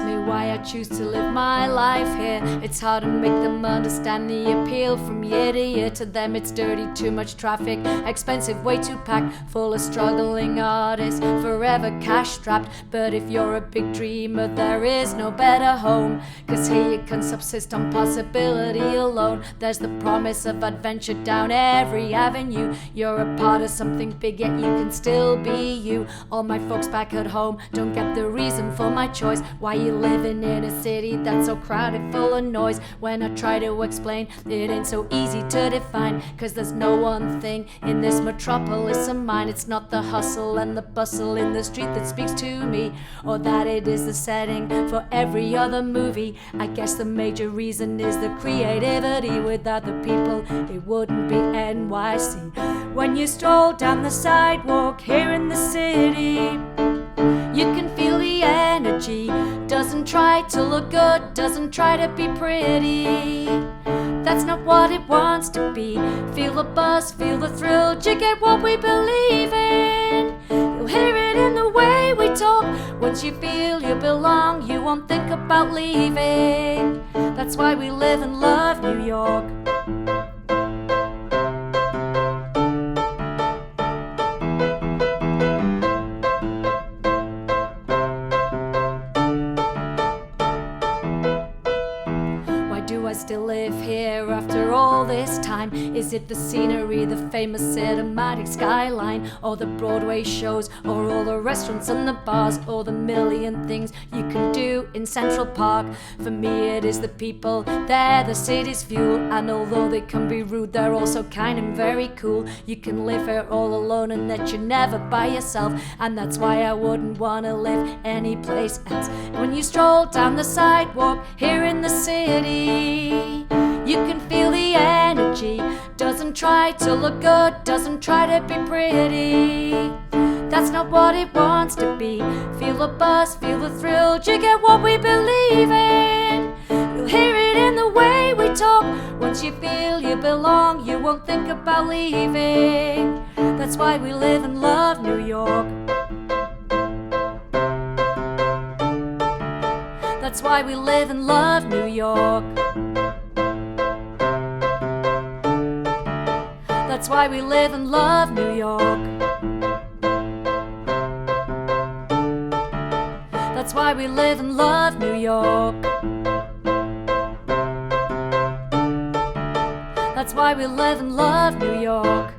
me why I choose to live my life here. It's hard to make them understand the appeal. From year to year, to them it's dirty, too much traffic, expensive, way too packed, full of struggling artists, forever cash strapped. But if you're a big dreamer, there is no better home, 'cause here you can subsist on possibility alone. There's the promise of adventure down every avenue. You're a part of something big, yet you can still be you. All my folks back at home don't get the reason for my choice. Why you living in a city that's so crowded, full of noise? When I try to explain, it ain't so easy to define, 'cause there's no one thing in this metropolis of mine. It's not the hustle and the bustle in the street that speaks to me, or that it is the setting for every other movie. I guess the major reason is the creativity. Without the people, it wouldn't be NYC. When you stroll down the sidewalk here in the city, you can feel the energy. Doesn't try to look good, doesn't try to be pretty. That's not what it wants to be. Feel the buzz, feel the thrill. Do you get what we believe in? You'll hear it in the way we talk. Once you feel you belong, you won't think about leaving. That's why we live and love New York. Do I still live here after all this time? Is it the scenery, the famous cinematic skyline, or the Broadway shows, or all the restaurants and the bars, or the million things you can do in Central Park? For me it is the people, they're the city's fuel. And although they can be rude, they're also kind and very cool. You can live here all alone and that you're never by yourself, and that's why I wouldn't wanna live anyplace else. When you stroll down the sidewalk here in the city, you can feel the energy. Doesn't try to look good, doesn't try to be pretty. That's not what it wants to be. Feel the buzz, feel the thrill. Do you get what we believe in? You'll hear it in the way we talk. Once you feel you belong, you won't think about leaving. That's why we live and love New York. That's why we live and love New York. That's why we live and love New York. That's why we live and love New York. That's why we live and love New York.